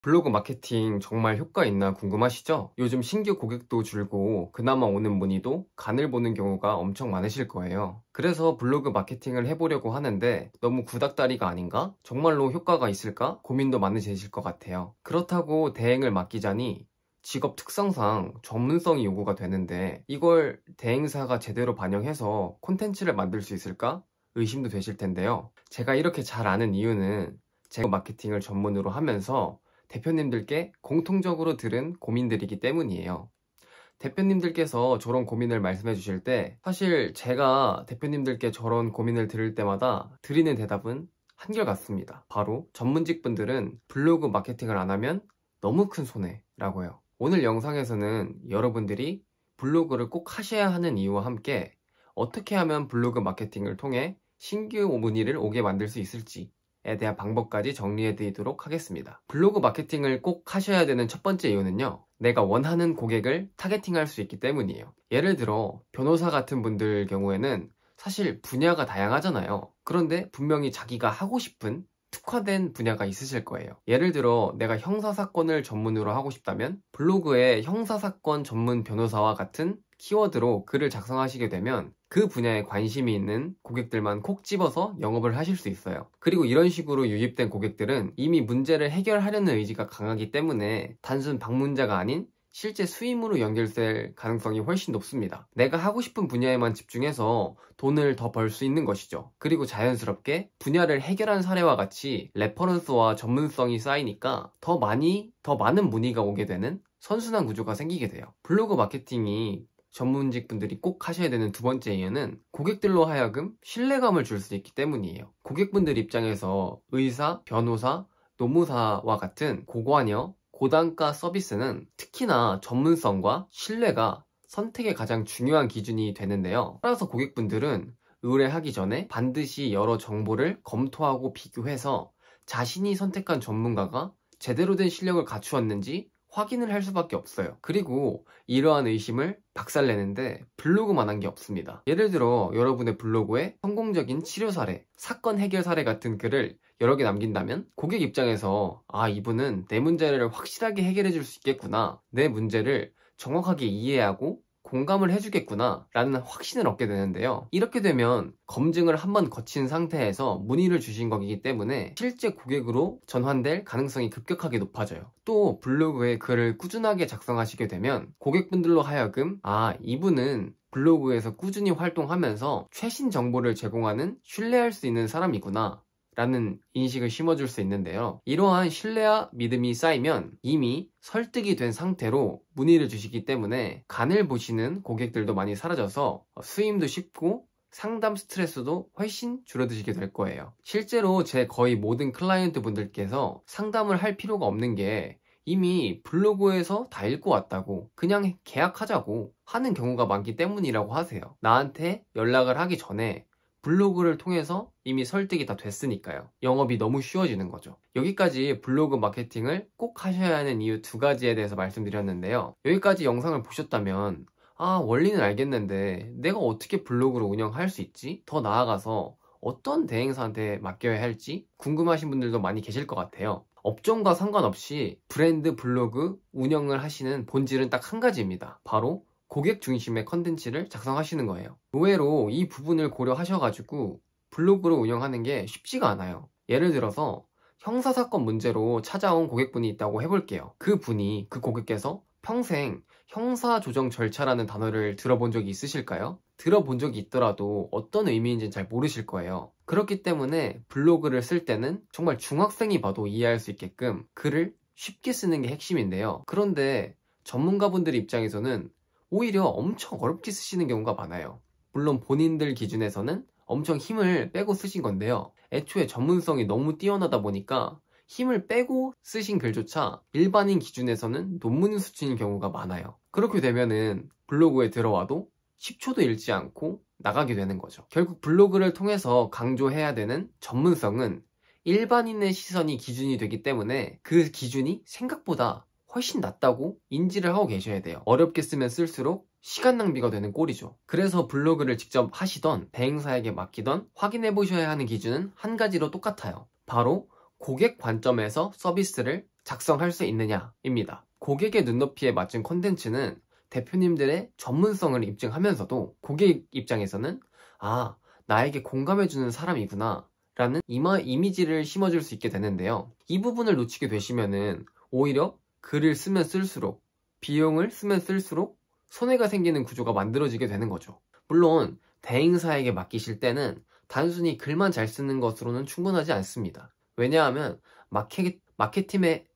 블로그 마케팅 정말 효과 있나 궁금하시죠? 요즘 신규 고객도 줄고 그나마 오는 문의도 간을 보는 경우가 엄청 많으실 거예요. 그래서 블로그 마케팅을 해보려고 하는데 너무 구닥다리가 아닌가? 정말로 효과가 있을까? 고민도 많으실 것 같아요. 그렇다고 대행을 맡기자니 직업 특성상 전문성이 요구가 되는데 이걸 대행사가 제대로 반영해서 콘텐츠를 만들 수 있을까? 의심도 되실 텐데요. 제가 이렇게 잘 아는 이유는 제가 마케팅을 전문으로 하면서 대표님들께 공통적으로 들은 고민들이기 때문이에요. 대표님들께서 저런 고민을 말씀해 주실 때 사실 제가 대표님들께 저런 고민을 들을 때마다 드리는 대답은 한결같습니다. 바로 전문직 분들은 블로그 마케팅을 안 하면 너무 큰 손해라고요. 오늘 영상에서는 여러분들이 블로그를 꼭 하셔야 하는 이유와 함께 어떻게 하면 블로그 마케팅을 통해 신규 문의를 오게 만들 수 있을지 에 대한 방법까지 정리해 드리도록 하겠습니다. 블로그 마케팅을 꼭 하셔야 되는 첫 번째 이유는요, 내가 원하는 고객을 타겟팅할 수 있기 때문이에요. 예를 들어 변호사 같은 분들 경우에는 사실 분야가 다양하잖아요. 그런데 분명히 자기가 하고 싶은 특화된 분야가 있으실 거예요. 예를 들어 내가 형사사건을 전문으로 하고 싶다면 블로그에 형사사건 전문 변호사와 같은 키워드로 글을 작성하시게 되면 그 분야에 관심이 있는 고객들만 콕 집어서 영업을 하실 수 있어요. 그리고 이런 식으로 유입된 고객들은 이미 문제를 해결하려는 의지가 강하기 때문에 단순 방문자가 아닌 실제 수임으로 연결될 가능성이 훨씬 높습니다. 내가 하고 싶은 분야에만 집중해서 돈을 더 벌 수 있는 것이죠. 그리고 자연스럽게 분야를 해결한 사례와 같이 레퍼런스와 전문성이 쌓이니까 더 많은 문의가 오게 되는 선순환 구조가 생기게 돼요. 블로그 마케팅이 전문직 분들이 꼭 하셔야 되는 두 번째 이유는 고객들로 하여금 신뢰감을 줄 수 있기 때문이에요. 고객분들 입장에서 의사, 변호사, 노무사와 같은 고관여, 고단가 서비스는 특히나 전문성과 신뢰가 선택의 가장 중요한 기준이 되는데요. 따라서 고객분들은 의뢰하기 전에 반드시 여러 정보를 검토하고 비교해서 자신이 선택한 전문가가 제대로 된 실력을 갖추었는지 확인을 할 수밖에 없어요. 그리고 이러한 의심을 박살내는데 블로그만한 게 없습니다. 예를 들어 여러분의 블로그에 성공적인 치료 사례, 사건 해결 사례 같은 글을 여러 개 남긴다면 고객 입장에서 이분은 내 문제를 확실하게 해결해 줄 수 있겠구나, 내 문제를 정확하게 이해하고 공감을 해주겠구나 라는 확신을 얻게 되는데요. 이렇게 되면 검증을 한번 거친 상태에서 문의를 주신 거기 때문에 실제 고객으로 전환될 가능성이 급격하게 높아져요. 또 블로그에 글을 꾸준하게 작성하시게 되면 고객분들로 하여금 이분은 블로그에서 꾸준히 활동하면서 최신 정보를 제공하는 신뢰할 수 있는 사람이구나 라는 인식을 심어줄 수 있는데요. 이러한 신뢰와 믿음이 쌓이면 이미 설득이 된 상태로 문의를 주시기 때문에 간을 보시는 고객들도 많이 사라져서 수임도 쉽고 상담 스트레스도 훨씬 줄어드시게 될 거예요. 실제로 제 거의 모든 클라이언트 분들께서 상담을 할 필요가 없는 게 이미 블로그에서 다 읽고 왔다고, 그냥 계약하자고 하는 경우가 많기 때문이라고 하세요. 나한테 연락을 하기 전에 블로그를 통해서 이미 설득이 다 됐으니까요. 영업이 너무 쉬워지는 거죠. 여기까지 블로그 마케팅을 꼭 하셔야 하는 이유 두 가지에 대해서 말씀드렸는데요. 여기까지 영상을 보셨다면 원리는 알겠는데 내가 어떻게 블로그를 운영할 수 있지? 더 나아가서 어떤 대행사한테 맡겨야 할지 궁금하신 분들도 많이 계실 것 같아요. 업종과 상관없이 브랜드 블로그 운영을 하시는 본질은 딱 한 가지입니다. 바로 고객 중심의 컨텐츠를 작성하시는 거예요. 의외로 이 부분을 고려하셔가지고 블로그를 운영하는 게 쉽지가 않아요. 예를 들어서 형사사건 문제로 찾아온 고객분이 있다고 해볼게요. 그 고객께서 평생 형사조정 절차라는 단어를 들어본 적이 있으실까요? 들어본 적이 있더라도 어떤 의미인지는 잘 모르실 거예요. 그렇기 때문에 블로그를 쓸 때는 정말 중학생이 봐도 이해할 수 있게끔 글을 쉽게 쓰는 게 핵심인데요. 그런데 전문가분들 입장에서는 오히려 엄청 어렵게 쓰시는 경우가 많아요. 물론 본인들 기준에서는 엄청 힘을 빼고 쓰신 건데요. 애초에 전문성이 너무 뛰어나다 보니까 힘을 빼고 쓰신 글조차 일반인 기준에서는 논문 수준인 경우가 많아요. 그렇게 되면은 블로그에 들어와도 10초도 읽지 않고 나가게 되는 거죠. 결국 블로그를 통해서 강조해야 되는 전문성은 일반인의 시선이 기준이 되기 때문에 그 기준이 생각보다 훨씬 낫다고 인지를 하고 계셔야 돼요. 어렵게 쓰면 쓸수록 시간 낭비가 되는 꼴이죠. 그래서 블로그를 직접 하시던 대행사에게 맡기던 확인해 보셔야 하는 기준은 한 가지로 똑같아요. 바로 고객 관점에서 서비스를 작성할 수 있느냐입니다. 고객의 눈높이에 맞춘 콘텐츠는 대표님들의 전문성을 입증하면서도 고객 입장에서는 아, 나에게 공감해주는 사람이구나 라는 이미지를 심어줄 수 있게 되는데요. 이 부분을 놓치게 되시면은 오히려 글을 쓰면 쓸수록, 비용을 쓰면 쓸수록 손해가 생기는 구조가 만들어지게 되는 거죠. 물론 대행사에게 맡기실 때는 단순히 글만 잘 쓰는 것으로는 충분하지 않습니다. 왜냐하면 마케팅의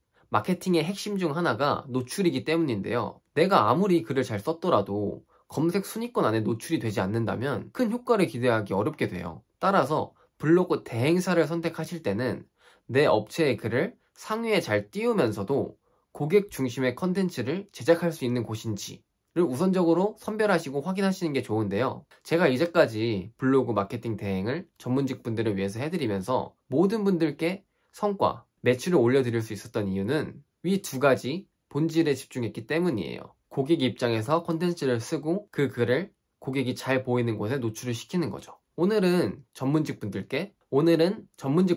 핵심 중 하나가 노출이기 때문인데요. 내가 아무리 글을 잘 썼더라도 검색 순위권 안에 노출이 되지 않는다면 큰 효과를 기대하기 어렵게 돼요. 따라서 블로그 대행사를 선택하실 때는 내 업체의 글을 상위에 잘 띄우면서도 고객 중심의 컨텐츠를 제작할 수 있는 곳인지를 우선적으로 선별하시고 확인하시는 게 좋은데요. 제가 이제까지 블로그 마케팅 대행을 전문직 분들을 위해서 해드리면서 모든 분들께 성과, 매출을 올려드릴 수 있었던 이유는 위 두 가지 본질에 집중했기 때문이에요. 고객 입장에서 컨텐츠를 쓰고 그 글을 고객이 잘 보이는 곳에 노출을 시키는 거죠. 오늘은 전문직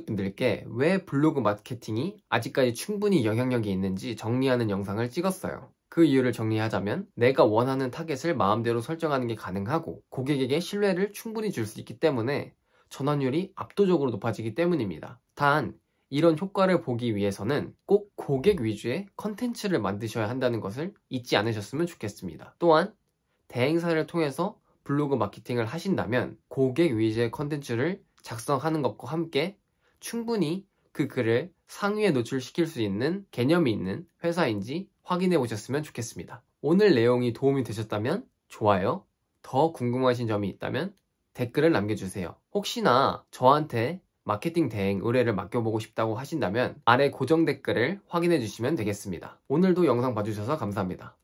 분들께 왜 블로그 마케팅이 아직까지 충분히 영향력이 있는지 정리하는 영상을 찍었어요. 그 이유를 정리하자면 내가 원하는 타겟을 마음대로 설정하는 게 가능하고 고객에게 신뢰를 충분히 줄 수 있기 때문에 전환율이 압도적으로 높아지기 때문입니다. 단 이런 효과를 보기 위해서는 꼭 고객 위주의 컨텐츠를 만드셔야 한다는 것을 잊지 않으셨으면 좋겠습니다. 또한 대행사를 통해서 블로그 마케팅을 하신다면 고객 위주의 컨텐츠를 작성하는 것과 함께 충분히 그 글을 상위에 노출시킬 수 있는 개념이 있는 회사인지 확인해 보셨으면 좋겠습니다. 오늘 내용이 도움이 되셨다면 좋아요, 더 궁금하신 점이 있다면 댓글을 남겨주세요. 혹시나 저한테 마케팅 대행 의뢰를 맡겨보고 싶다고 하신다면 아래 고정 댓글을 확인해 주시면 되겠습니다. 오늘도 영상 봐주셔서 감사합니다.